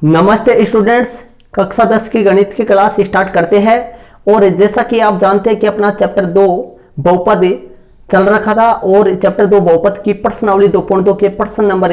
नमस्ते स्टूडेंट्स, कक्षा 10 की गणित की क्लास स्टार्ट करते हैं। और जैसा कि आप जानते हैं कि अपना चैप्टर 2 बहुपद चल रखा था और चैप्टर 2 बहुपद की प्रश्नावली 2.2 के प्रश्न नंबर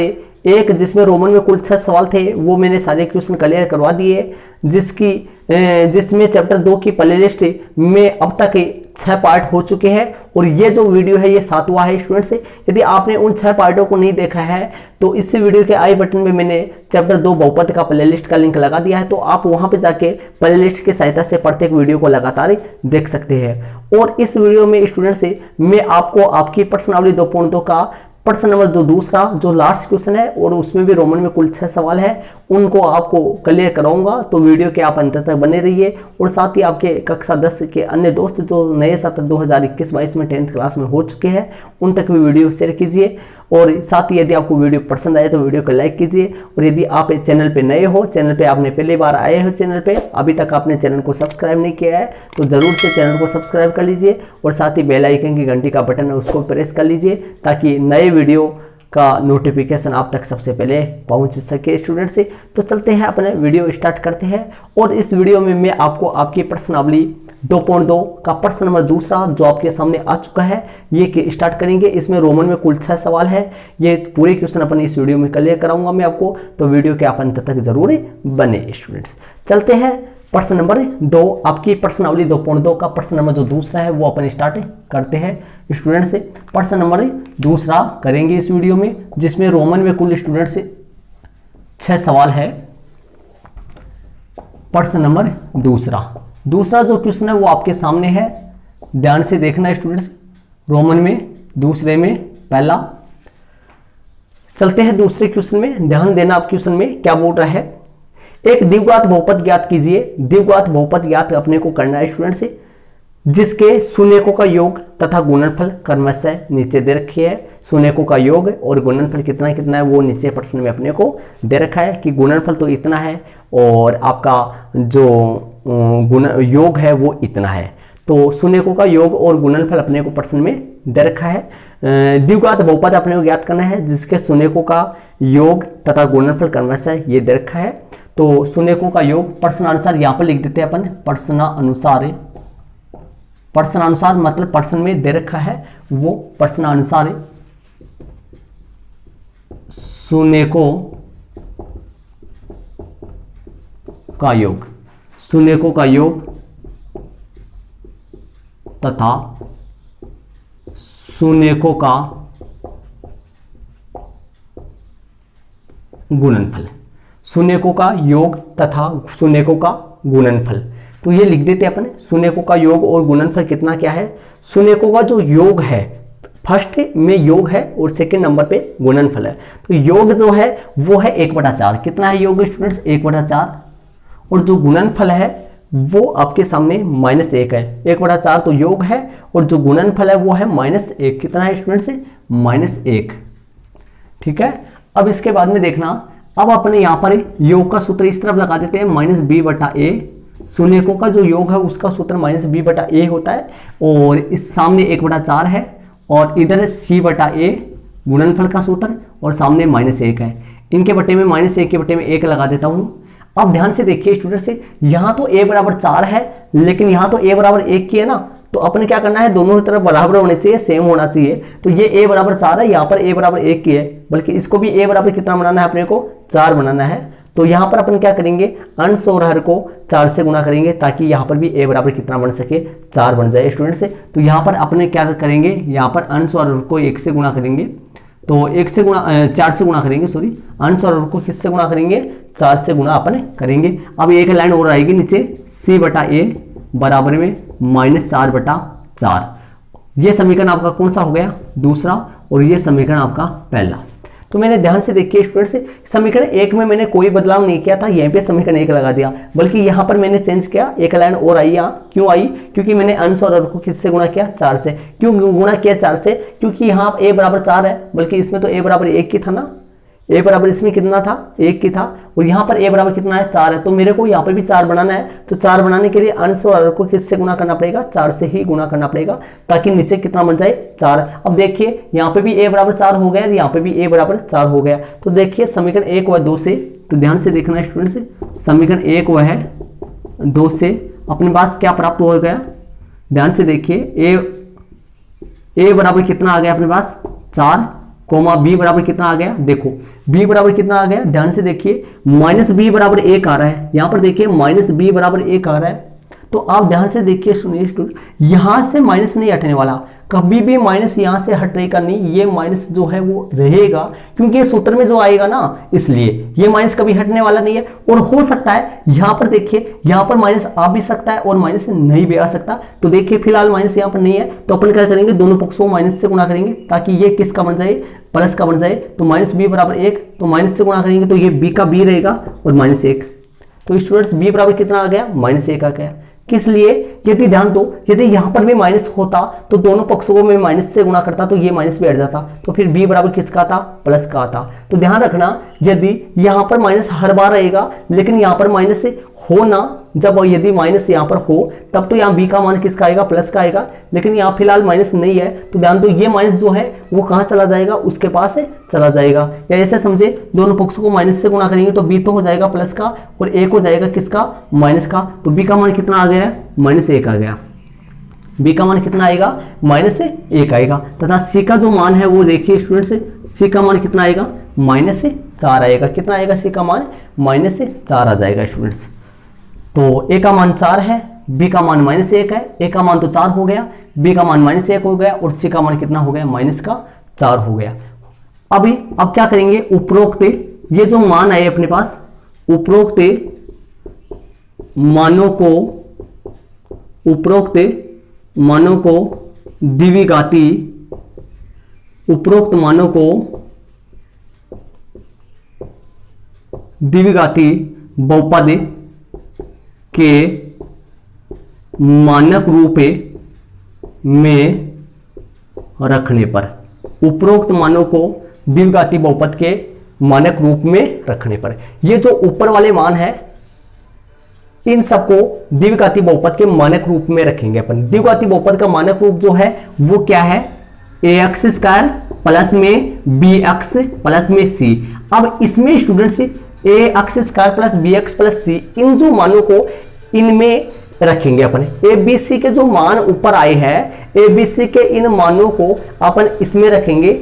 1 जिसमें रोमन में कुल 6 सवाल थे वो मैंने सारे क्वेश्चन क्लियर करवा दिए, जिसमें चैप्टर 2 की प्लेलिस्ट में अब तक 6 पार्ट हो चुके हैं और ये जो वीडियो है ये 7वां है स्टूडेंट्स। यदि आपने उन 6 पार्टों को नहीं देखा है तो इस वीडियो के आई बटन में मैंने चैप्टर 2 बहुपद का प्लेलिस्ट का लिंक लगा दिया है, तो आप वहां पे जाके प्लेलिस्ट की सहायता से प्रत्येक वीडियो को लगातार देख सकते हैं। और इस वीडियो में स्टूडेंट्स मैं आपको आपकी प्रश्नावली 2.2 का प्रश्न नंबर 2 दूसरा जो लास्ट क्वेश्चन है और उसमें भी रोमन में कुल 6 सवाल है उनको आपको क्लियर कराऊंगा, तो वीडियो के आप अंत तक बने रहिए। और साथ ही आपके कक्षा 10 के अन्य दोस्त जो नए सत्र 2021-22 में 10th क्लास में हो चुके हैं उन तक भी वीडियो शेयर कीजिए। और साथ ही यदि आपको वीडियो पसंद आए तो वीडियो को लाइक कीजिए। और यदि आप चैनल पे नए हो, चैनल पे आपने पहली बार आए हो, चैनल पे अभी तक आपने चैनल को सब्सक्राइब नहीं किया है तो जरूर से चैनल को सब्सक्राइब कर लीजिए और साथ ही बेल आइकन की घंटी का बटन है उसको प्रेस कर लीजिए ताकि नए वीडियो का नोटिफिकेशन आप तक सबसे पहले पहुंच सके स्टूडेंट से। तो चलते हैं अपने वीडियो स्टार्ट करते हैं। और इस वीडियो में मैं आपको आपकी प्रश्नावली 2.2 का प्रश्न नंबर दूसरा जो आपके सामने आ चुका है ये स्टार्ट करेंगे। इसमें रोमन में कुल 6 सवाल है, ये पूरे क्वेश्चन अपन इस वीडियो में क्लियर कराऊंगा मैं आपको, तो वीडियो के आप अंत तक जरूर बने स्टूडेंट्स। चलते हैं प्रश्न नंबर 2, आपकी प्रश्नावली 2.2 का प्रश्न नंबर जो दूसरा है वो अपन स्टार्ट करते हैं स्टूडेंट्स। प्रश्न नंबर दूसरा करेंगे इस वीडियो में जिसमें रोमन में कुल स्टूडेंट्स 6 सवाल है। प्रश्न नंबर दूसरा जो क्वेश्चन है वो आपके सामने है, ध्यान से देखना स्टूडेंट्स। रोमन में दूसरे में पहला। चलते हैं दूसरे क्वेश्चन में, ध्यान देना आप क्वेश्चन में क्या बोल रहा है। एक द्विघात बहुपद ज्ञात कीजिए। द्विघात बहुपद ज्ञात अपने को करना है स्टूडेंट्स जिसके शून्यकों का योग तथा गुणनफल क्रमशः नीचे दे रखी है। शून्यकों का योग और गुणनफल कितना कितना है वो नीचे प्रश्न में अपने को दे रखा है कि गुणनफल तो इतना है और आपका जो गुण योग है वो इतना है। तो शून्यकों का योग और गुणनफल अपने को प्रश्न में दे रखा है। द्विघात बहुपद अपने को ज्ञात करना है जिसके शून्यकों का योग तथा गुणनफल क्रमशः ये दे रखा है। तो शून्यकों का योग प्रश्नानुसार यहाँ पर लिख देते हैं अपन, प्रश्नानुसार मतलब प्रश्न में दे रखा है वो प्रश्नानुसार शून्यकों का योग तथा शून्यकों का गुणनफल। शून्यकों का योग तथा शून्यकों का गुणनफल, तो ये लिख देते हैं अपन। शून्यकों का योग और गुणनफल कितना क्या है। शून्यकों का जो योग है फर्स्ट में योग है और सेकंड नंबर पे गुणनफल है। तो योग जो है वो है 1/4। कितना है योग स्टूडेंट्स? 1/4। और जो गुणनफल है वो आपके सामने -1 है। 1/4 तो योग है और जो गुणनफल है वो है -1। कितना है स्टूडेंट्स? -1। ठीक है। अब इसके बाद में देखना, अब अपने यहाँ पर योग का सूत्र इस तरफ लगा देते हैं -b/a। शून्यकों का जो योग है उसका सूत्र -b/a होता है और इस सामने 1/4 है और इधर c/a गुणनफल का सूत्र और सामने -1 है। इनके बटे में -1 के बटे में 1 लगा देता हूं। अब ध्यान से देखिए स्टूडेंट से, यहाँ तो a/4 है लेकिन यहाँ तो a/1 की है ना, तो अपने क्या करना है, दोनों तरफ बराबर होने चाहिए, सेम होना चाहिए। तो ये a/4 है, यहाँ पर a/1 की है, बल्कि इसको भी a बराबर कितना बनाना है अपने को? 4 बनाना है। तो यहाँ पर अपन क्या करेंगे, अंश और हर को 4 से गुणा करेंगे ताकि यहाँ पर भी a बराबर कितना बन सके? 4 बन जाए स्टूडेंट से। तो यहाँ पर अपने क्या करेंगे, यहाँ पर अंश और हर को 1 से गुणा करेंगे, तो 4 से गुणा करेंगे, सॉरी, अंश और हर को किससे गुणा करेंगे? 4 से गुणा अपन करेंगे। अब एक लाइन और आएगी नीचे, c/a बराबर में -4/4। ये समीकरण आपका कौन सा हो गया? दूसरा। और ये समीकरण आपका पहला। तो मैंने ध्यान से देखिए स्टूडेंट्स, समीकरण 1 में मैंने कोई बदलाव नहीं किया था, यहीं पे समीकरण 1 लगा दिया, बल्कि यहाँ पर मैंने चेंज किया, एक लाइन और आई यहाँ। क्यों आई? क्योंकि मैंने अंश और हर को किससे गुणा किया? 4 से। क्यों गुणा किया 4 से? क्योंकि यहाँ a/4 है, बल्कि इसमें तो a/1 की था ना, ए बराबर इसमें कितना था, 1 की था, और यहाँ पर ए बराबर कितना है, 4 है। तो मेरे को यहाँ पर भी 4 बनाना है, तो 4 बनाने के लिए अंश और हर को किससे गुना करना पड़ेगा, 4 से ही गुना करना पड़ेगा, ताकि नीचे कितना बन जाए, 4। अब देखिए यहाँ पे भी ए बराबर 4 हो गया, यहाँ पे भी ए बराबर 4 हो गया। तो देखिए समीकरण 1 व 2 से, तो ध्यान से देखना स्टूडेंट्स, समीकरण 1 व 2 से अपने पास क्या प्राप्त हो गया, ध्यान से देखिए, ए बराबर कितना आ गया अपने पास, 4, कोमा बी बराबर कितना आ गया, देखो बी बराबर कितना आ गया, ध्यान से देखिए, माइनस बी बराबर 1 आ रहा है, यहां पर देखिए माइनस बी बराबर 1 आ रहा है। तो आप ध्यान से देखिए, सुनिए स्टूडेंट, यहां से माइनस नहीं हटने वाला, कभी भी माइनस यहां से हटेगा नहीं, ये माइनस जो है वो रहेगा, क्योंकि ये सूत्र में जो आएगा ना, इसलिए ये माइनस कभी हटने वाला नहीं है। और हो सकता है यहां पर देखिए, यहां पर माइनस आ भी सकता है और माइनस नहीं भी आ सकता। तो देखिए फिलहाल माइनस यहां पर नहीं है, तो अपन क्या करेंगे, दोनों पक्षों को माइनस से गुणा करेंगे, ताकि ये किसका बन जाए, प्लस का बन जाए। तो माइनस बी बराबर 1, तो माइनस से गुणा करेंगे तो ये बी का बी रहेगा और माइनस 1। तो स्टूडेंट्स बी बराबर कितना आ गया, -1 आ गया। किस लिए, यदि ध्यान दो, यदि यहां पर भी माइनस होता तो दोनों पक्षों को मैं माइनस से गुणा करता, तो ये माइनस भी हट जाता, तो फिर b बराबर किसका था, प्लस का आता। तो ध्यान रखना, यदि यहां पर माइनस हर बार रहेगा, लेकिन यहां पर माइनस हो ना, जब यदि माइनस यहां पर हो तब तो यहाँ b का मान किसका आएगा, प्लस का आएगा, लेकिन यहाँ फिलहाल माइनस नहीं है। तो ध्यान दो, ये माइनस जो है वो कहां चला जाएगा, उसके पास है चला जाएगा। या ऐसे समझे, दोनों पक्षों को माइनस से गुणा करेंगे तो b तो हो जाएगा प्लस का और a हो जाएगा किसका, माइनस का। तो b का मान कितना आ गया, -1 आ गया। b का मान कितना आएगा, -1 आएगा। तथा c का जो मान है वो देखिए स्टूडेंट्स, c का मान कितना आएगा, -4 आएगा। कितना आएगा c का मान, -4 आ जाएगा स्टूडेंट्स। तो a का मान 4 है, b का मान -1 है, a का मान तो 4 हो गया, b का मान -1 हो गया और c का मान कितना हो गया, -4 हो गया। अब क्या करेंगे, उपरोक्त ये जो मान आए अपने पास, उपरोक्त मानों को द्विघाती, उपरोक्त मानों को द्विघाती बहुपद के मानक रूप में रखने पर, उपरोक्त मानों को द्विघाती बहुपद के मानक रूप में रखने पर, ये जो ऊपर वाले मान है इन सबको द्विघाती बहुपद के मानक रूप में रखेंगे अपन। द्विघाती बहुपद का मानक रूप जो है वो क्या है, ax² प्लस में bx प्लस में c। अब इसमें students ax² plus bx plus c, इन जो मानों को इनमें रखेंगे अपन। abc के जो मान ऊपर आए हैं, abc के इन मानों को अपन इसमें रखेंगे।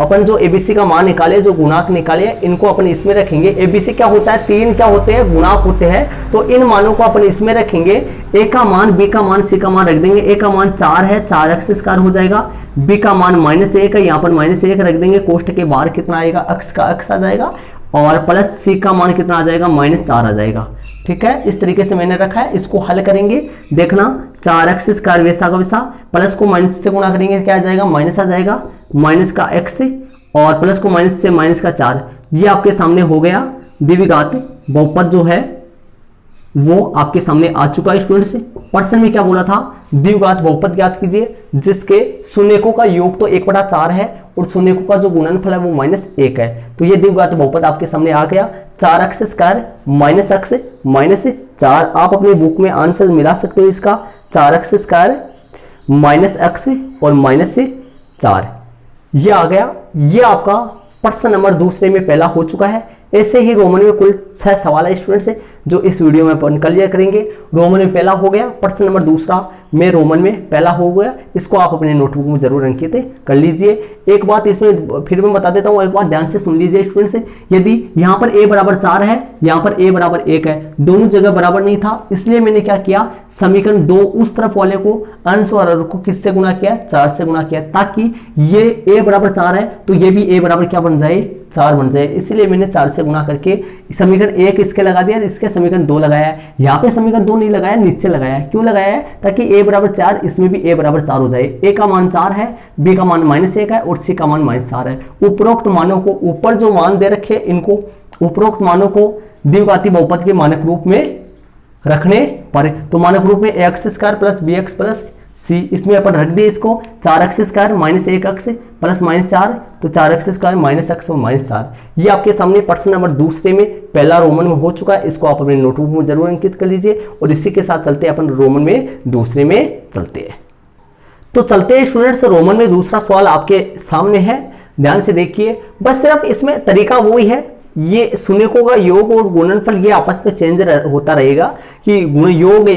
अपन जो abc का मान निकाले, जो गुणांक निकाले, इनको अपन इसमें रखेंगे। abc क्या होता है, 3 क्या होते हैं, गुणांक होते हैं। तो इन मानों को अपन इसमें रखेंगे। a का मान, b का मान, c का मान रख देंगे। a का मान 4 है, 4x² हो जाएगा। b का मान -1 है, यहाँ पर -1 रख देंगे। कोष्ठ के बाहर कितना आएगा, अक्ष का अक्ष आ जाएगा और प्लस c का मान कितना आ जाएगा, -4 आ जाएगा। ठीक है, इस तरीके से मैंने रखा है। इसको हल करेंगे, देखना 4x² वैसा का वैसा, प्लस को माइनस से गुणा करेंगे क्या आ जाएगा, माइनस आ जाएगा, माइनस का x और प्लस को माइनस से माइनस का 4। ये आपके सामने हो गया द्विघात बहुपद जो है वो आपके सामने आ चुका है स्टूडेंट्स। प्रश्न में क्या बोला था, द्विघात बहुपद ज्ञात कीजिए जिसके शून्यकों का योग तो 1/4 है और शून्यकों का जो गुणनफल है वो -1 है। तो ये द्विघात बहुपद आपके सामने आ गया। 4x² minus x minus 4। आप अपनी बुक में आंसर मिला सकते हो इसका, 4x² माइनस x और -4 ये आ गया। ये आपका प्रश्न नंबर दूसरे में पहला हो चुका है। ऐसे ही रोमन में कुल 6 सवाल है स्टूडेंट्स जो इस वीडियो में अपन क्लियर करेंगे। रोमन में पहला हो गया, प्रश्न नंबर दूसरा में रोमन में पहला हो गया। इसको आप अपने नोटबुक में जरूर अंकित कर लीजिए। एक बात इसमें फिर मैं बता देता हूँ, एक बार ध्यान से सुन लीजिए स्टूडेंट्स। यदि यहाँ पर a बराबर 4 है, यहाँ पर a बराबर 1 है, दोनों जगह बराबर नहीं था, इसलिए मैंने क्या किया, समीकरण 2 उस तरफ वाले को अंश और हर को किससे गुणा किया, 4 से गुणा किया, ताकि ये a बराबर 4 है तो ये भी a बराबर क्या बन जाए, 4 बन जाए। इसलिए मैंने 4 से गुणा करके समीकरण 1 इसके लगा दिया, इसके समीकरण 2 लगाया है। यहाँ पे समीकरण 2 नहीं लगाया, नीचे लगाया है। क्यों लगाया है, ताकि a बराबर 4 इसमें भी a बराबर 4 हो जाए। a का मान 4 है, b का मान -1 है और c का मान -4 है। उपरोक्त मानों को, ऊपर जो मान दे रखे इनको, उपरोक्त मानों को द्विघाती बहुपद के मानक रूप में रखने पर, तो मानक रूप में ax² plus bx plus c सी, इसमें अपन रख दिए इसको 4x² माइनस 1x प्लस -4, तो 4x² माइनस x और -4। ये आपके सामने प्रश्न नंबर दूसरे में पहला रोमन में हो चुका है, इसको आप अपने नोटबुक में जरूर अंकित कर लीजिए। और इसी के साथ चलते हैं अपन रोमन में दूसरे में चलते हैं। तो चलते हैं स्टूडेंट्स, रोमन में दूसरा सवाल आपके सामने है, ध्यान से देखिए। बस सिर्फ इसमें तरीका वही है, ये शून्यकों का योग और गुणनफल ये आपस में चेंज होता रहेगा कि गुण योग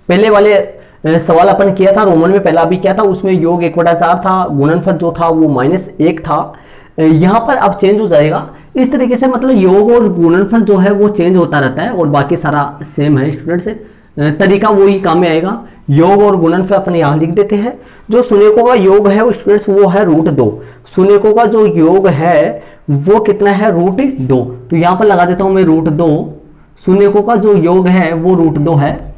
पहले वाले सवाल अपन किया था रोमन में, पहला भी किया था, उसमें योग 1/4 था, गुणनफल जो था वो -1 था। यहाँ पर अब चेंज हो जाएगा इस तरीके से, मतलब योग और गुणनफल जो है वो चेंज होता रहता है और बाकी सारा सेम है स्टूडेंट्स, तरीका वही काम में आएगा। योग और गुणनफल अपन यहाँ लिख देते हैं। जो शून्यकों का योग है स्टूडेंट्स वो है √2, शून्यकों का जो योग है वो कितना है √2, तो यहाँ पर लगा देता हूं मैं √2। शून्यकों का जो योग है वो √2 है,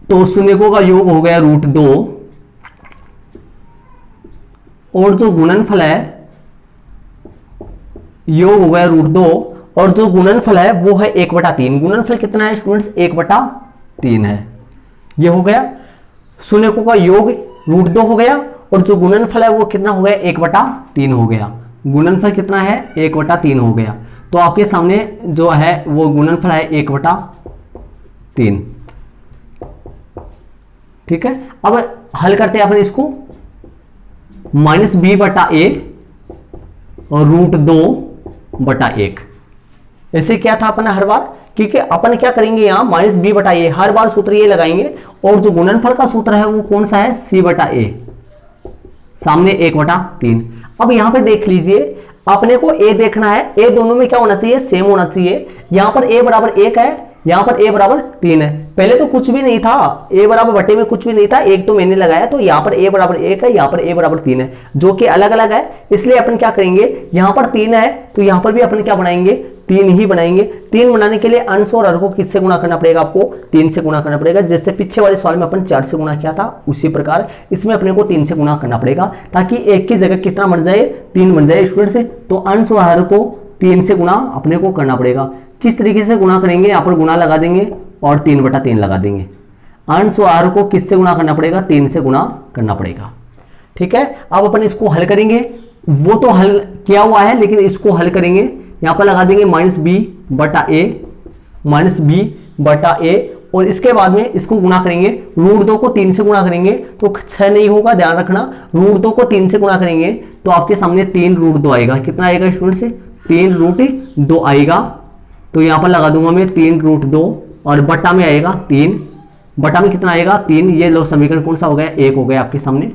तो शून्यकों का योग हो गया √2 और जो गुणनफल है योग हो गया √2 और जो गुणनफल है वो है 1/3। गुणनफल कितना है स्टूडेंट्स 1/3 है। ये हो गया शून्यकों का योग √2 हो गया और जो गुणनफल है वो कितना हो गया 1/3 हो गया। गुणनफल कितना है 1/3 हो गया। तो आपके सामने जो है वो गुणनफल है 1/3। ठीक है, अब हल करते हैं अपन इसको, -b/a और √2/1। ऐसे क्या था अपन हर बार, क्योंकि अपन क्या करेंगे यहाँ -b/a हर बार सूत्र ये लगाएंगे और जो गुणनफल का सूत्र है वो कौन सा है c/a, सामने 1/3। अब यहाँ पे देख लीजिए अपने को a देखना है, a दोनों में क्या होना चाहिए सेम होना चाहिए। यहाँ पर a = 1 है, यहाँ पर a = 3 है। पहले तो कुछ भी नहीं था, a बराबर बटे में कुछ भी नहीं था, एक तो मैंने लगाया, तो यहाँ पर a = 1 है, यहाँ पर a = 3 है, जो कि अलग अलग है। इसलिए अपन क्या करेंगे, यहाँ पर 3 है तो यहाँ पर भी अपन क्या बनाएंगे 3 ही बनाएंगे। 3 बनाने के लिए अंश और हर को किससे गुणा करना पड़ेगा, आपको 3 से गुणा करना पड़ेगा। जैसे पीछे वाले सवाल में अपन 4 से गुणा किया था उसी प्रकार इसमें अपने को 3 से गुणा करना पड़ेगा, ताकि एक की जगह कितना बन जाए 3 बन जाए स्टूडेंट से। तो अंश और हर को 3 से गुणा अपने को करना पड़ेगा। किस तरीके से गुणा करेंगे, यहाँ पर गुणा लगा देंगे और 3/3 लगा देंगे। अंश और हर को किससे गुणा करना पड़ेगा 3 से गुणा करना पड़ेगा। ठीक है, अब अपन इसको हल करेंगे, वो तो हल किया हुआ है लेकिन इसको हल करेंगे। यहाँ पर लगा देंगे -b/a और इसके बाद में इसको गुणा करेंगे, √2 को 3 से गुणा करेंगे तो 6 नहीं होगा, ध्यान रखना। √2 को 3 से गुणा करेंगे तो आपके सामने 3√2 आएगा। कितना आएगा स्टूडेंट से 3√2 आएगा। तो यहाँ पर लगा दूंगा मैं 3√2 और बटा में आएगा 3, बटा में कितना आएगा 3। ये लो समीकरण कौन सा हो गया 1 हो गया आपके सामने।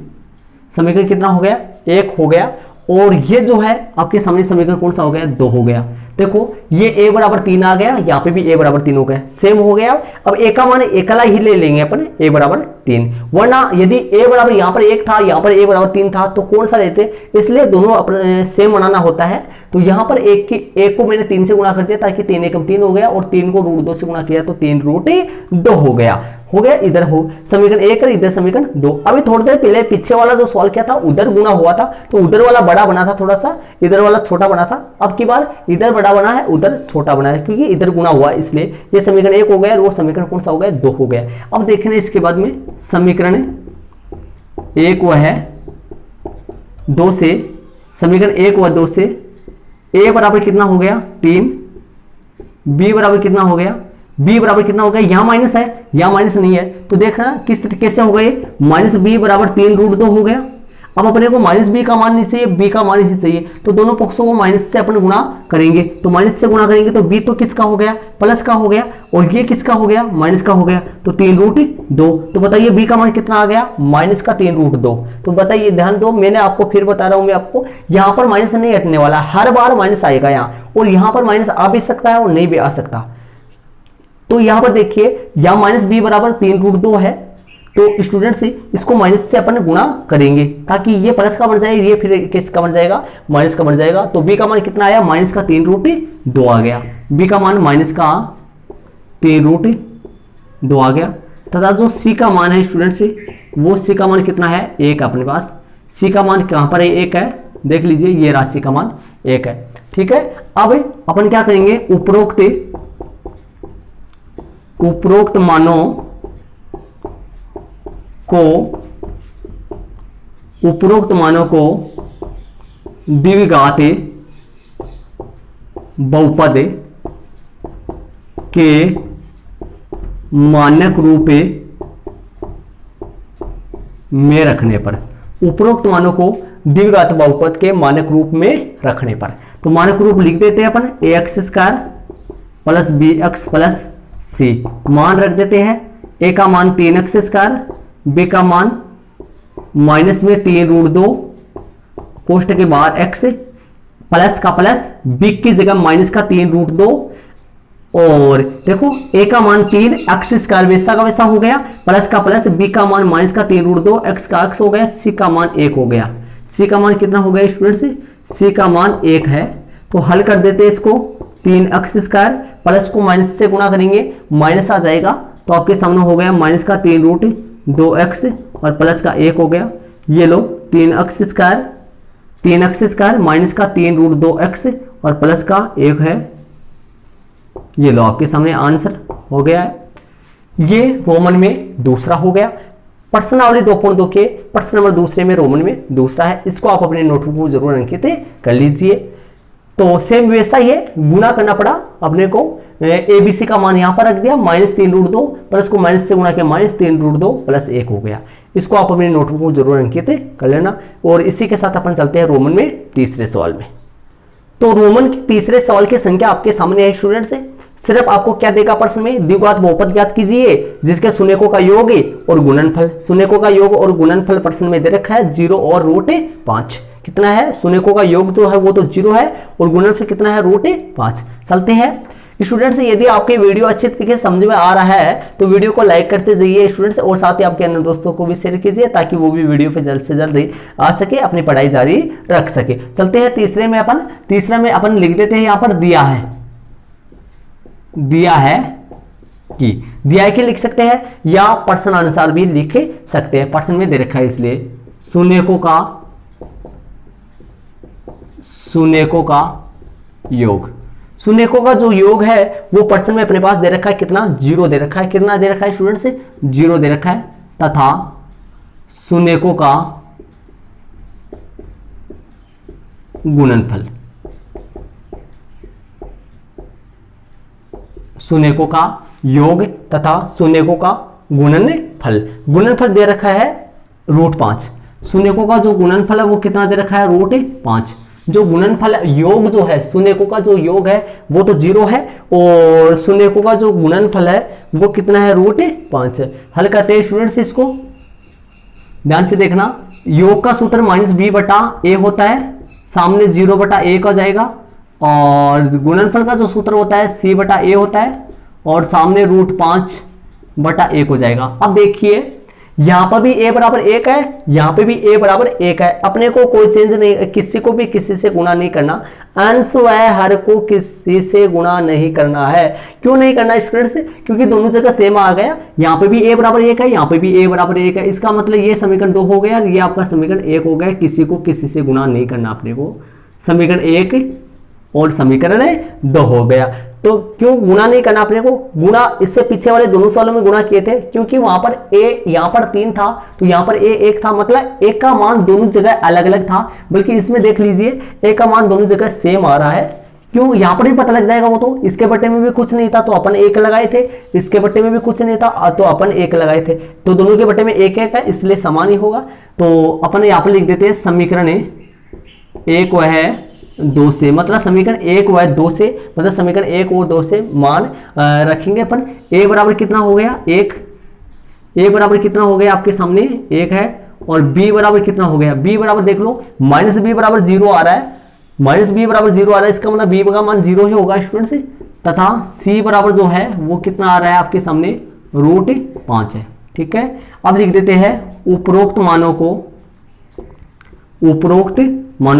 समीकरण कितना हो गया 1 हो गया। और ये जो है आपके सामने समीकरण कौन सा हो गया 2 हो गया। देखो ये a = 3 आ गया, यहाँ पे भी a = 3 हो गया, सेम हो गया। अब a का मान एकला ही ले लेंगे अपन, a = 3, वरना यदि a बराबर यहाँ पर 1 था यहाँ पर a = 3 था तो कौन सा लेते, इसलिए दोनों सेम बनाना होता है। तो यहाँ पर एक को मैंने 3 से गुणा कर दिया ताकि 3 × 3 हो गया और 3 को √2 से गुणा किया तो 3√2 हो गया इधर हो समीकरण 1 और इधर समीकरण 2। अभी थोड़ी देर पहले पीछे वाला जो सॉल्व किया था उधर गुणा हुआ था तो उधर वाला बड़ा बना था, थोड़ा सा इधर वाला छोटा बना था। अब की बार इधर बड़ा बना है उधर छोटा बना है, क्योंकि इधर गुणा हुआ है इसलिए ये समीकरण 1 हो गया और वो समीकरण कौन सा हो गया 2 हो गया। अब देखना इसके बाद में समीकरण 1 व है 2 से, समीकरण 1 व 2 से a बराबर कितना हो गया 3, b बराबर कितना हो गया, b बराबर कितना हो गया, यहाँ माइनस है यहाँ माइनस नहीं है तो देखना किस तरीके से हो गए -b = 3√2 हो गया। अब अपने को -b का मान नहीं चाहिए b का मान ही चाहिए, तो दोनों पक्षों को माइनस से अपन गुणा करेंगे। तो माइनस से गुणा करेंगे तो b तो किसका हो गया प्लस का हो गया और ये किसका हो गया माइनस का हो गया, तो 3√2। तो बताइए b का मान कितना आ गया -3√2। तो बताइए ध्यान दो, मैंने आपको फिर बता रहा हूं मैं आपको, यहाँ पर माइनस नहीं हटने वाला, हर बार माइनस आएगा यहाँ, और यहाँ पर माइनस आ भी सकता है और नहीं भी आ सकता। तो यहाँ पर देखिए यहाँ -b = 3√2 है, तो स्टूडेंट से इसको माइनस से अपन गुणा करेंगे ताकि ये प्लस का बन जाए, ये फिर किसका बन जाएगा माइनस का बन जाएगा। तो b का मान कितना आया -3√2 आ गया, b का मान -3√2 आ गया। तथा जो c का मान है स्टूडेंट से वो c का मान कितना है 1 अपने पास, c का मान कहाँ पर है 1 है, देख लीजिए ये राशि का मान 1 है। ठीक है, अब अपन क्या करेंगे उपरोक्त मानों को उपरोक्त मानों को द्विघात बहुपद के मानक रूप में रखने पर, उपरोक्त मानों को द्विघात बहुपद के मानक रूप में रखने पर, तो मानक रूप लिख देते हैं अपन ax² plus bx plus c, मान रख देते हैं। a का मान 3x², b का मान माइनस में 3√2 कोष्ठक के बाहर x प्लस का प्लस, b की जगह माइनस का 3√2, और देखो a का मान 3x² वैसा का वैसा हो गया, प्लस का प्लस, b का मान माइनस का 3√2, x का x हो गया, c का मान 1 हो गया। c का मान कितना हो गया स्टूडेंट्स? c का मान 1 है। तो हल कर देते हैं इसको, 3x² प्लस को माइनस से गुणा करेंगे, माइनस आ जाएगा, तो आपके सामने हो गया माइनस का 3√2x और प्लस का 1 हो गया। ये लो 3x² माइनस का 3√2x और प्लस का 1 है। ये लो आपके सामने आंसर हो गया है। ये रोमन में दूसरा हो गया। प्रश्नावली 2.2 के प्रश्न नंबर दूसरे में रोमन में दूसरा है, इसको आप अपने नोटबुक में जरूर अंकित कर लीजिए। तो सेम वैसा ही है, गुना करना पड़ा अपने को, एबीसी का मान यहां पर रख दिया -3√2 प्लस को माइनस से गुणा किया -3√2 प्लस 1 हो गया। इसको आप अपने नोटबुक में जरूर अंकित कर लेना। और इसी के साथ अपन चलते हैं रोमन में तीसरे सवाल में। तो रोमन के तीसरे सवाल की संख्या आपके सामने है स्टूडेंट से। सिर्फ आपको क्या देगा प्रश्न में, द्विघात बहुपद ज्ञात कीजिए जिसके शून्यकों का योग और गुणनफल। शून्यकों का योग और गुणनफल प्रश्न में दे रखा है 0 और √5। कितना है? शून्यकों का योग जो है वो तो 0 है और गुणनफल कितना है? √5। चलते हैं स्टूडेंट्स, यदि आपके वीडियो अच्छे तरीके से समझ में आ रहा है तो वीडियो को लाइक करते जाइए स्टूडेंट्स, और साथ ही आपके अन्य दोस्तों को भी शेयर कीजिए ताकि वो भी वीडियो पे जल्द से जल्द आ सके, अपनी पढ़ाई जारी रख सके। चलते हैं तीसरे में अपन लिख देते हैं यहाँ पर दिया है कि, दिया है कि लिख सकते हैं या प्रश्न अनुसार भी लिख सकते हैं। प्रश्न में दे रखा है इसलिए शून्यकों का योग, शून्यकों का जो योग है वो प्रश्न में अपने पास दे रखा है कितना? 0 दे रखा है। कितना दे रखा है स्टूडेंट से? 0 दे रखा है। तथा शून्यकों का गुणनफल, शून्यकों का योग तथा शून्यकों का गुणनफल दे रखा है √5। शून्यकों का जो गुणनफल है वो कितना दे रखा है? √5। जो गुणनफल योग जो है, शून्यकों का जो योग है वो तो 0 है और शून्यकों का जो गुणनफल है वो कितना है? √5। हल करते हैं स्टूडेंट्स, इसको ध्यान से देखना। योग का सूत्र -b/a होता है, सामने 0/a का जाएगा, और गुणनफल का जो सूत्र होता है c/a होता है और सामने √5/a को जाएगा। अब देखिए यहां पर भी a बराबर 1 है, यहां पे भी a बराबर 1 है। अपने को कोई चेंज नहीं, किसी को भी किसी से गुणा नहीं करना, अंश व हर को किसी से गुणा नहीं करना है। क्यों नहीं करना स्टूडेंट्स? क्योंकि दोनों जगह सेम आ गया। यहाँ पे भी a बराबर 1 है, यहाँ पे भी a बराबर 1 है। इसका मतलब ये समीकरण 2 हो गया, ये आपका समीकरण 1 हो गया। किसी को किसी से गुणा नहीं करना अपने को। समीकरण 1 और समीकरण 2 हो गया। तो क्यों गुणा नहीं करना अपने को? गुणा इससे पीछे वाले दोनों सवालों में गुणा किए थे, क्योंकि वहां पर a यहाँ पर 3 था तो यहाँ पर a 1 था, मतलब a का मान दोनों जगह अलग अलग था। बल्कि इसमें देख लीजिए a का मान दोनों जगह सेम आ रहा है। क्यों? यहाँ पर भी पता लग जाएगा। वो तो इसके बट्टे में भी कुछ नहीं था तो अपन 1 लगाए थे, इसके बट्टे में भी कुछ नहीं था तो अपन 1 लगाए थे, तो दोनों के बट्टे में 1 है, इसलिए समान ही होगा। तो अपन यहाँ पर लिख देते हैं समीकरण 1 व 2 से, मतलब समीकरण 1 व 2 से, मतलब समीकरण 1 और 2 से मान रखेंगे अपन। a बराबर कितना हो गया? 1। a बराबर कितना हो गया आपके सामने? 1 है। और b बराबर कितना हो गया? b बराबर देख लो, -b बराबर 0 आ रहा है, -b बराबर 0 आ रहा है, इसका मतलब b का मान 0 ही होगा स्टूडेंट से। तथा c बराबर जो है वो कितना आ रहा है आपके सामने? √5 है। ठीक है, अब लिख देते हैं उपरोक्त मानों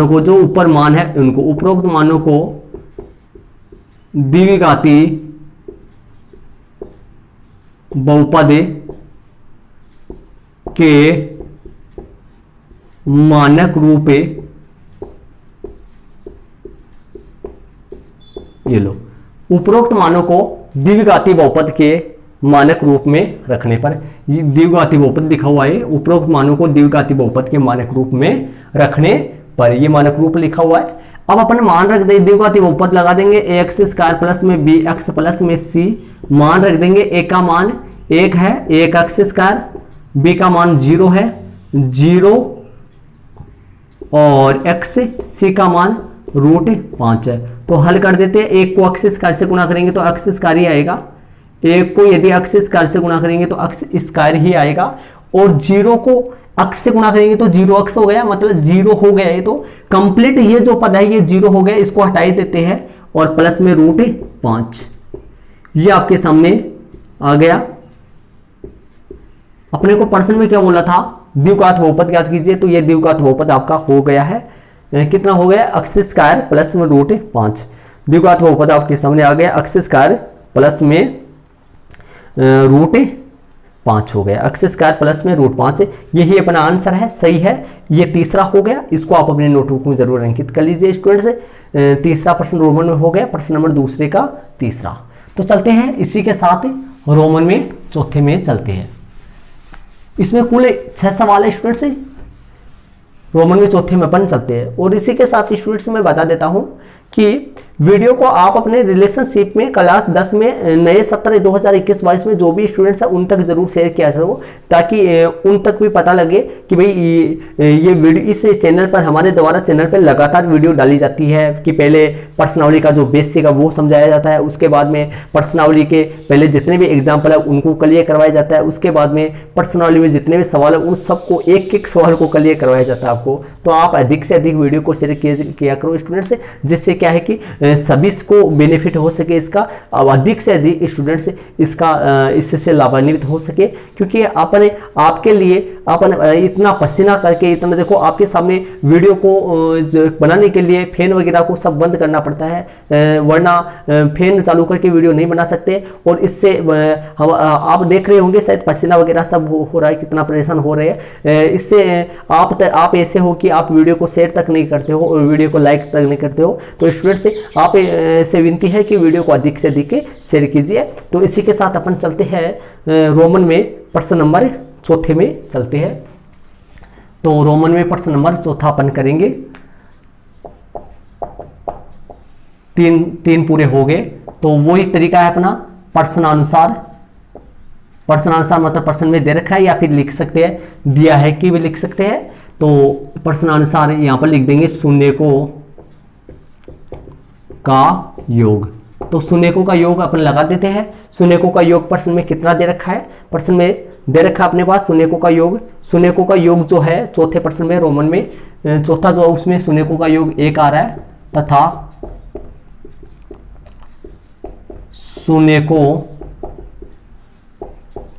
को जो ऊपर मान है उनको, उपरोक्त मानों को द्विघाती बहुपद के मानक रूप, ये लो, उपरोक्त मानों को द्विघाती बहुपद के मानक रूप में रखने पर। ये द्विघाती बहुपद लिखा हुआ है, उपरोक्त मानों को द्विघाती बहुपद के मानक रूप में रखने पर, ये मानक रूप लिखा हुआ है। अब अपन मान रख देंगे, द्विघाती बहुपद लगा देंगे एक्स स्क्वायर प्लस में बी एक्स प्लस में सी, मान रख देंगे ए का मान 1 है, 1 एक्स स्क्वायर, बी का मान 0 है, 0 और एक्स, सी का मान √5 है। तो हल कर देते हैं, एक को एक्स स्क्वायर से गुणा करेंगे तो एक्स स्क्वायर ही आएगा, एक को यदि एक्स स्क्वायर से गुणा करेंगे तो एक्स स्क्वायर ही आएगा, और 0 को एक्स से गुणा करेंगे तो 0 एक्स हो गया, मतलब 0 हो गया। ये तो कंप्लीट ये जो पद है ये 0 हो गया, इसको हटा देते हैं और प्लस में √5, ये आपके सामने आ गया। अपने को प्रश्न में क्या बोला था, द्विघात बहुपद ज्ञात कीजिए, तो ये द्विघात बहुपद आपका हो गया है। कितना हो गया, एक्स स्क्वायर प्लस में √5, द्विघात बहुपद आपके सामने आ गया, एक्स स्क्वायर प्लस में √5 हो गया, एक्स स्क्वायर प्लस में √5 है। यही अपना आंसर है, सही है। ये तीसरा हो गया, इसको आप अपने नोटबुक में जरूर अंकित कर लीजिए स्टूडेंट्स। तीसरा प्रश्न रोमन में हो गया, प्रश्न नंबर दूसरे का तीसरा। तो चलते हैं इसी के साथ रोमन में चौथे में चलते हैं। इसमें कुल 6 सवाल है स्टूडेंट्स, रोमन में चौथे में अपन चलते हैं। और इसी के साथ स्टूडेंट्स मैं बता देता हूं कि वीडियो को आप अपने रिलेशनशिप में क्लास 10 में नए सत्र 2021-22 में जो भी स्टूडेंट्स हैं उन तक जरूर शेयर किया करो, ताकि उन तक भी पता लगे कि भाई ये वीडियो इस चैनल पर, हमारे द्वारा चैनल पर लगातार वीडियो डाली जाती है कि पहले पर्सनावली का जो बेसिक है वो समझाया जाता है, उसके बाद में पर्सनावली के पहले जितने भी एग्जाम्पल है उनको क्लियर करवाया जाता है, उसके बाद में पर्सनावली में जितने भी सवाल है उन सबको एक एक सवाल को क्लियर करवाया जाता है आपको। तो आप अधिक से अधिक वीडियो को शेयर किया करो स्टूडेंट्स, जिससे क्या है कि सभी को बेनिफिट हो सके इसका, अब अधिक से अधिक स्टूडेंट्स इससे लाभान्वित हो सके। क्योंकि अपने आपके लिए अपन इतना पसीना करके, इतना देखो आपके सामने वीडियो को बनाने के लिए फैन वगैरह को सब बंद करना पड़ता है, वरना फैन चालू करके वीडियो नहीं बना सकते। और इससे हम आप देख रहे होंगे शायद पसीना वगैरह सब हो रहा है, कितना परेशान हो रहे हैं। इससे आप ऐसे हो कि आप वीडियो को शेयर तक नहीं करते हो और वीडियो को लाइक तक नहीं करते हो। तो स्टूडेंट से आप से विनती है कि वीडियो को अधिक से अधिक शेयर कीजिए। तो इसी के साथ अपन चलते हैं रोमन में प्रश्न नंबर चौथे में चलते हैं। तो रोमन में प्रश्न नंबर चौथा अपन करेंगे, तीन पूरे हो गए। तो वो एक तरीका है अपना प्रश्नानुसार मतलब प्रश्न में दे रखा है या फिर लिख सकते हैं, दिया है कि भी लिख सकते हैं। तो प्रश्नानुसार यहां पर लिख देंगे शून्यकों का योग। तो शून्यकों का योग अपन लगा देते हैं। शून्यकों का योग प्रश्न में कितना दे रखा है, प्रश्न में दे रखा है अपने पास शून्यकों का योग। शून्यकों का योग जो है चौथे प्रश्न में रोमन में चौथा जो है उसमें शून्यकों का योग 1 आ रहा है, तथा शून्यकों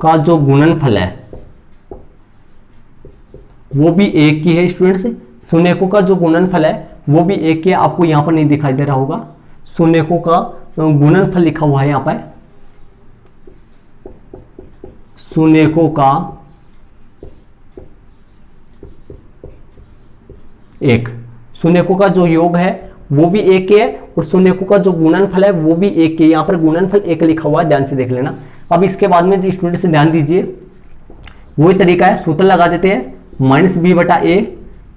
का जो गुणनफल है वो भी 1 की है स्टूडेंट्स। शून्यकों का जो गुणनफल है वो भी 1 की है, आपको यहां पर नहीं दिखाई दे रहा होगा। शून्यकों का गुणनफल लिखा हुआ है यहां पर, शून्यकों का 1, शून्यकों का जो योग है वो भी 1 है और शून्यकों का जो गुणनफल है वो भी 1 है। यहां पर गुणनफल 1 लिखा हुआ है, ध्यान से देख लेना। अब इसके बाद में स्टूडेंट से ध्यान दीजिए, वही तरीका है, सूत्र लगा देते हैं -b/a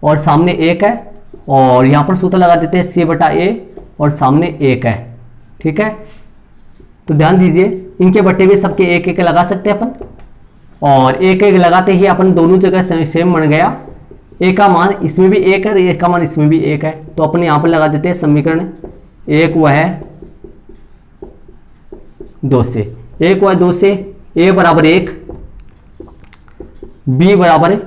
और सामने 1 है, और यहां पर सूत्र लगा देते हैं c/a और सामने 1 है। ठीक है, तो ध्यान दीजिए इनके बटे में सबके 1 लगा सकते हैं अपन, और 1 लगाते ही अपन दोनों जगह सेम बन गया। a का मान इसमें भी 1 है, a का मान इसमें भी 1 है। तो अपन यहां पर लगा देते हैं समीकरण 1 व 2 से, 1 व 2 से a बराबर 1, b बराबर,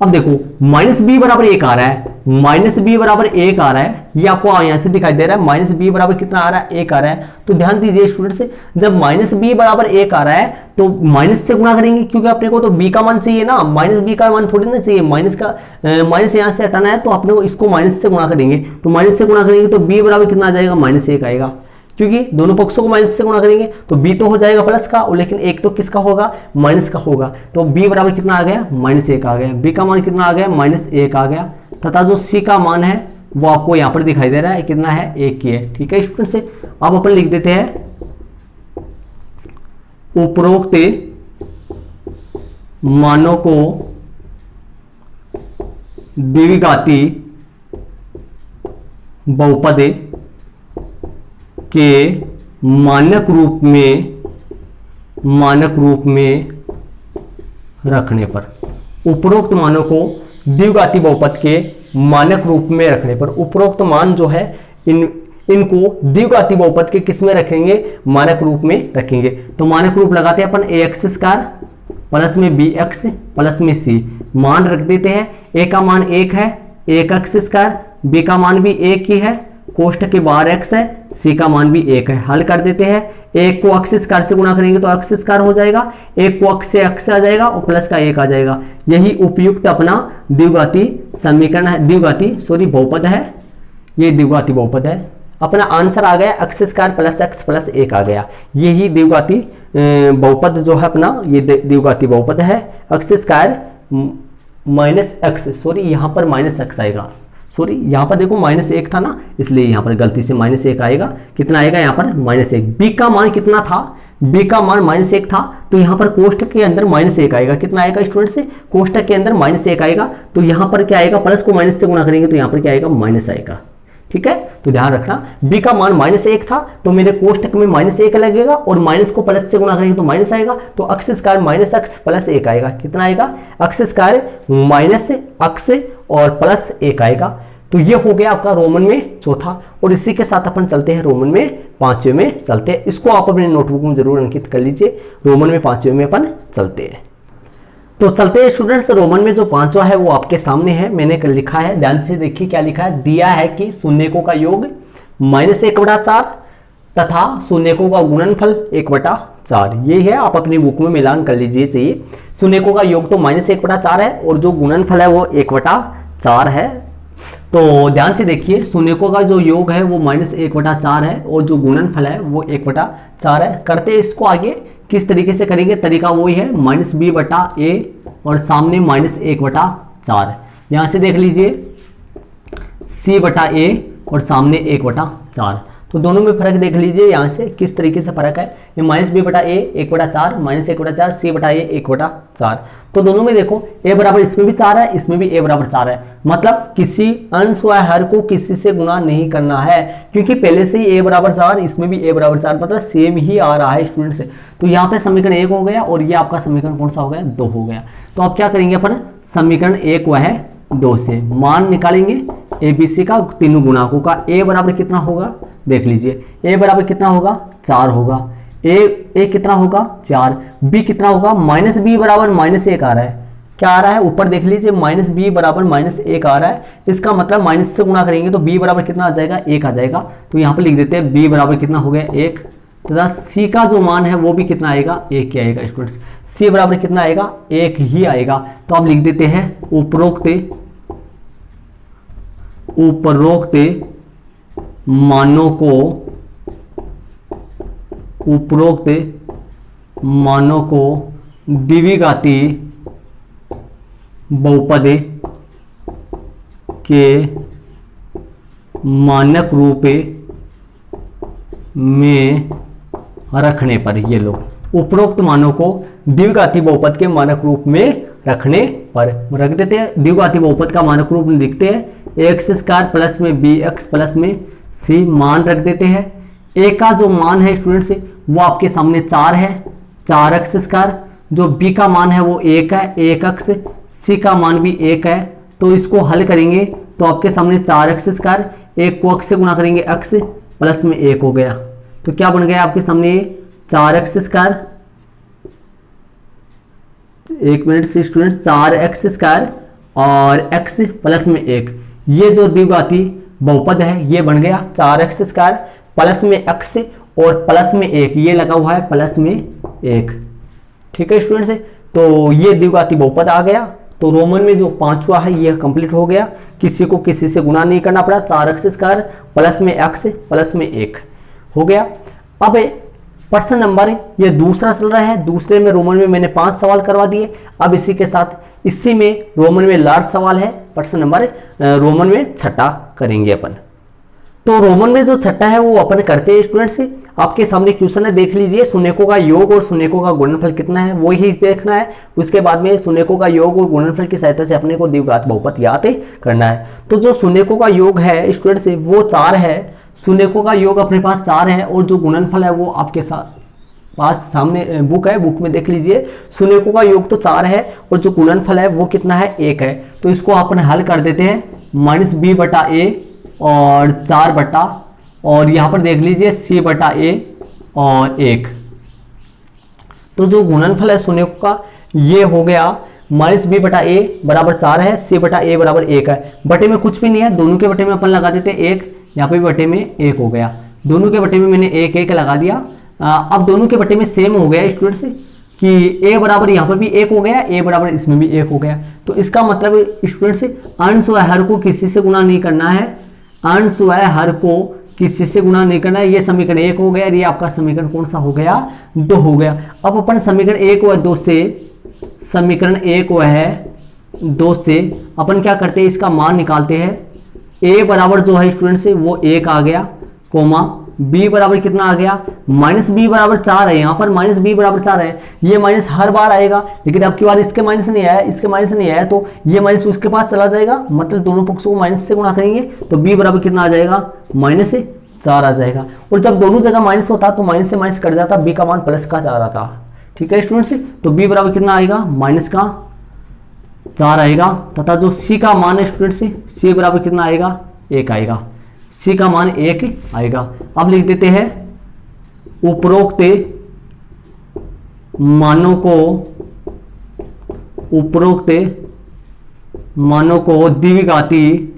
अब देखो -b बराबर 1 आ रहा है, -b बराबर 1 आ रहा है, ये आपको यहां से दिखाई दे रहा है। -b बराबर कितना आ रहा है, 1 आ रहा है। तो ध्यान दीजिए स्टूडेंट्स, जब -b बराबर 1 आ रहा है तो माइनस से गुणा करेंगे, क्योंकि अपने को तो b का मान चाहिए ना, -b का मान थोड़ी ना चाहिए। माइनस यहां से हटाना है तो अपने को इसको माइनस से गुणा करेंगे, तो माइनस से गुणा करेंगे तो b बराबर कितना आ जाएगा, -1 आएगा। क्योंकि दोनों पक्षों को माइनस से गुणा करेंगे तो b तो हो जाएगा प्लस का, और लेकिन 1 तो किसका होगा, माइनस का होगा। तो b बराबर कितना आ गया, -1 आ गया। b का मान कितना आ गया, -1 आ गया। तथा जो c का मान है वो आपको यहाँ पर दिखाई दे रहा है, कितना है, 1 की है। ठीक है स्टूडेंट से अब अपन लिख देते हैं उपरोक्त मानों को द्विघाती बहुपद के मानक रूप में रखने पर, उपरोक्त मानों को द्विघाती बहुपद के मानक रूप में रखने पर, उपरोक्त मान जो है इनको द्विघाती बहुपद के किस में रखेंगे, मानक रूप में रखेंगे। तो मानक रूप लगाते हैं अपन ax स्क्वायर प्लस में bx प्लस में c, मान रख देते हैं। a का मान 1 है, 1x स्क्वायर, b का मान भी 1 ही है, कोष्ठक के बाहर x है, c का मान भी 1 है। हल कर देते हैं, 1 को x स्क्वायर से गुणा करेंगे तो x स्क्वायर हो जाएगा, 1 को x से आ जाएगा और प्लस का 1 आ जाएगा। यही उपयुक्त अपना द्विघाती समीकरण है, बहुपद है, ये द्विघाती बहुपद है। अपना आंसर आ गया x square plus x plus 1 आ गया। यही द्विघाती बहुपद जो है अपना, ये द्विघाती बहुपद है। x square minus x, sorry यहाँ पर माइनस एक्स आएगा, सॉरी यहाँ पर देखो -1 था ना, इसलिए यहाँ पर गलती से -1 आएगा। कितना आएगा यहाँ पर -1। b का मान कितना था, b का मान -1 था, तो यहाँ पर कोष्ठक के अंदर -1 आएगा। कितना आएगा स्टूडेंट से, कोष्ठक के अंदर -1 आएगा, तो यहाँ पर क्या आएगा, प्लस को माइनस से गुणा करेंगे तो यहाँ पर क्या आएगा, माइनस आएगा। ठीक है, तो ध्यान रखना b का मान -1 था, तो मेरे कोष्ठक में -1 लगेगा और माइनस को प्लस से गुणा करेंगे तो माइनस आएगा, तो x square minus x plus 1 आएगा। कितना आएगा, x स्क्वायर माइनस एक्स और प्लस 1 आएगा। तो ये हो गया आपका रोमन में चौथा, और इसी के साथ अपन चलते हैं रोमन में पांचवें में चलते हैं। इसको आप अपने नोटबुक में जरूर अंकित कर लीजिए, रोमन में पांचवें में अपन चलते हैं। तो चलते हैं स्टूडेंट्स, रोमन में जो पांचवा है वो आपके सामने है, मैंने लिखा है, ध्यान से देखिए क्या लिखा है। दिया है कि शून्यकों का योग -1/4 तथा शून्यकों का गुणनफल 1/4, ये है, आप अपनी बुक में मिलान कर लीजिए चाहिए। शून्यकों का योग तो -1/4 है और जो गुणनफल है वो 1/4 है। तो ध्यान से देखिए, शून्यकों का जो योग है वो -1/4 है और जो गुणनफल है वो 1/4 है। करते इसको आगे किस तरीके से करेंगे, तरीका वही है, -b/a और सामने -1/4। यहां से देख लीजिए c/a और सामने 1/4, तो दोनों में फर्क देख लीजिए यहाँ से किस तरीके से फर्क है। ये -b/a 1/4, -1/4, c/a 1/4, तो दोनों में देखो a बराबर, इसमें भी 4 है, इसमें भी a बराबर 4 है, मतलब किसी अंश व हर को किसी से गुणा नहीं करना है, क्योंकि पहले से ही a बराबर 4, इसमें भी a बराबर 4, मतलब सेम ही आ रहा है स्टूडेंट से। तो यहाँ पे समीकरण 1 हो गया और ये आपका समीकरण कौन सा हो गया, 2 हो गया। तो आप क्या करेंगे, अपन समीकरण 1 व 2 से मान निकालेंगे ABC का, तीनों गुणाकों का। a बराबर कितना होगा, देख लीजिए, a बराबर कितना होगा, 4 होगा, a कितना होगा, 4, b कितना होगा, -b बराबर -1 आ रहा है। क्या आ रहा है, ऊपर देख लीजिए, -b बराबर -1 आ रहा है, इसका मतलब माइनस से गुणा करेंगे तो b बराबर कितना आ जाएगा, 1 आ जाएगा। तो यहाँ पर लिख देते हैं b बराबर कितना हो गया, 1, तथा c का जो मान है वो भी कितना आएगा, 1 ही आएगा स्टूडेंट्स। c बराबर कितना आएगा, 1 ही आएगा। तो आप लिख देते हैं उपरोक्त मानों को द्विघाती बहुपद के मानक रूप में रखने पर, ये लो, उपरोक्त मानों को द्विघाती बहुपद के मानक रूप में रखने पर रख देते हैं। द्विघाती बहुपद का मानक रूप लिखते हैं, एक्स स्क्वायर प्लस में bx प्लस में c, मान रख देते हैं। a का जो मान है स्टूडेंट्स वो आपके सामने 4 है, 4x स्क्वायर, जो b का मान है वो 1 है, 1x, c का मान भी 1 है। तो इसको हल करेंगे तो आपके सामने 4x स्क्वायर, 1 को x से गुणा करेंगे x प्लस में 1 हो गया। तो क्या बन गया आपके सामने 4x स्क्वायर, 1 मिनट से स्टूडेंट, 4x स्क्वायर और x प्लस में 1, ये जो द्विघाती बहुपद है ये बन गया 4x स्क्वायर प्लस में x और प्लस में 1, ये लगा हुआ है प्लस में 1। ठीक है स्टूडेंट्स, तो ये द्विघाती बहुपद आ गया। तो रोमन में जो पांचवा है ये कंप्लीट हो गया, किसी को किसी से गुणा नहीं करना पड़ा, 4x स्क्वायर प्लस में x प्लस में 1 हो गया। अब प्रश्न नंबर ये दूसरा चल रहा है, दूसरे में रोमन में मैंने 5 सवाल करवा दिए। अब इसी के साथ इसी में रोमन में लार्ज सवाल है, प्रश्न नंबर रोमन में 6 करेंगे अपन। तो रोमन में जो छठा है वो अपन करते हैं स्टूडेंट्स। आपके सामने क्वेश्चन है, देख लीजिए। शून्यकों का योग और शून्यकों का गुणनफल कितना है वो ही देखना है। उसके बाद में शून्यकों का योग और गुणनफल की सहायता से अपने को द्विघात बहुपद याद करना है। तो जो शून्यकों का योग है स्टूडेंट्स वो 4 है। शून्यकों का योग अपने पास 4 है और जो गुणनफल है वो आपके साथ पास सामने बुक है, बुक में देख लीजिए। शून्यकों का योग तो 4 है और जो गुणनफल है वो कितना है, 1 है। तो इसको अपन हल कर देते हैं, -b/a और 4 और यहाँ पर देख लीजिए c/a और 1। तो जो गुणनफल है शून्यकों का ये हो गया -b/a बराबर 4 है, c/a बराबर 1 है। बटे में कुछ भी नहीं है, दोनों के बटे में अपन लगा देते हैं 1, यहाँ पे बटे में 1 हो गया। दोनों के बटे में मैंने 1 लगा दिया। अब दोनों के बटे में सेम हो गया स्टूडेंट्स कि a बराबर यहाँ पर भी 1 हो गया, a बराबर इसमें भी 1 हो गया। तो इसका मतलब स्टूडेंट्स अंश व हर को किसी से गुणा नहीं करना है, अंश व हर को किसी से गुणा नहीं करना है। ये समीकरण 1 हो गया और ये आपका समीकरण कौन सा हो गया, 2 हो गया। अब अपन समीकरण 1 व 2 से, समीकरण 1 व 2 से अपन क्या करते हैं, इसका मान निकालते हैं। a बराबर जो है स्टूडेंट्स वो 1 आ गया, कोमा b बराबर कितना आ गया, -b बराबर 4 है। यहाँ पर -b बराबर 4 है, ये माइनस हर बार आएगा, लेकिन अब की बार इसके माइनस नहीं आया, इसके माइनस नहीं आया, तो ये माइनस उसके पास चला जाएगा, मतलब दोनों पक्षों को माइनस से गुणा करेंगे तो b बराबर कितना आ जाएगा, -4 आ जाएगा। और जब दोनों जगह माइनस होता तो माइनस से माइनस कट जाता, b का मान +4 आता। ठीक है स्टूडेंट्स, तो b बराबर कितना आएगा, -4 आएगा। तथा जो c का मान है स्टूडेंट्स, c बराबर कितना आएगा, 1 आएगा। c का मान 1 आएगा। अब लिख देते हैं उपरोक्त मानों को द्विघाती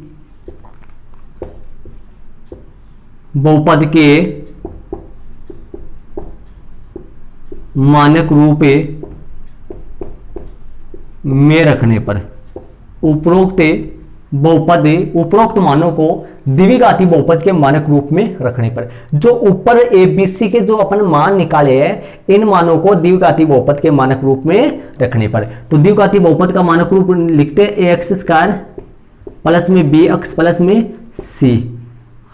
बहुपद के मानक रूप में रखने पर, उपरोक्त मानों को द्विघाती बहुपद के मानक रूप में रखने पर, जो ऊपर ABC के जो अपन मान निकाले हैं, इन मानों को द्विघाती बहुपद के मानक रूप में रखने पर। तो द्विघाती बहुपद का मानक रूप लिखते हैं ax² प्लस में bx प्लस में c।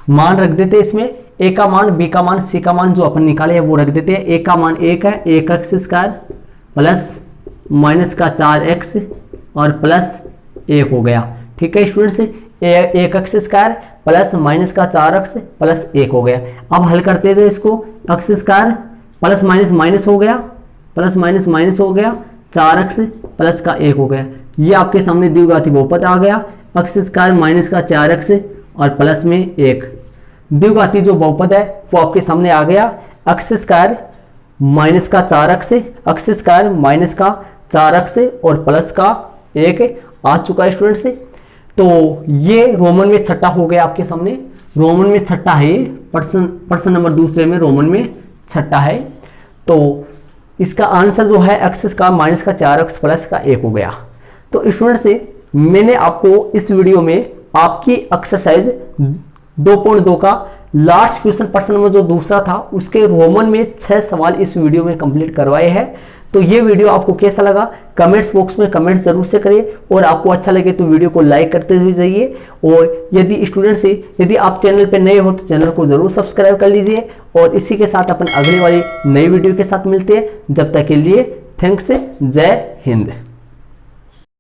मान रख देते हैं इसमें, a का मान, b का मान, c का मान जो अपन निकाले हैं वो रख देते हैं। a का मान 1 है, 1x² प्लस माइनस का 4x और प्लस 1 हो गया। ठीक है स्टूडेंट्स, 1x² प्लस माइनस का 4x प्लस 1 हो गया। अब हल करते थे इसको, x² प्लस माइनस माइनस हो गया, प्लस माइनस माइनस हो गया, 4x प्लस का 1 हो गया। ये आपके सामने द्विघाती बहुपद आ गया, x² माइनस का 4x और प्लस में 1। द्विघाती जो बहुपद है वो आपके सामने आ गया, x² माइनस का 4x, x² माइनस का 4x और प्लस का 1 आ चुका है स्टूडेंट्स। तो ये रोमन में छठा हो गया आपके सामने, रोमन में छठा है, प्रश्न नंबर दूसरे में रोमन में छठा है। तो इसका आंसर जो है x² माइनस का 4x प्लस का 1 हो गया। तो स्टूडेंट्स मैंने आपको इस वीडियो में आपकी एक्सरसाइज 2.2 का लास्ट क्वेश्चन, प्रश्न नंबर जो दूसरा था, उसके रोमन में 6 सवाल इस वीडियो में कंप्लीट करवाए हैं। तो ये वीडियो आपको कैसा लगा कमेंट्स बॉक्स में कमेंट जरूर से करिए, और आपको अच्छा लगे तो वीडियो को लाइक करते हुए जाइए। और यदि स्टूडेंट्स यदि आप चैनल पर नए हो तो चैनल को जरूर सब्सक्राइब कर लीजिए। और इसी के साथ अपन अगली वाली नई वीडियो के साथ मिलते हैं, जब तक के लिए थैंक्स, जय हिंद।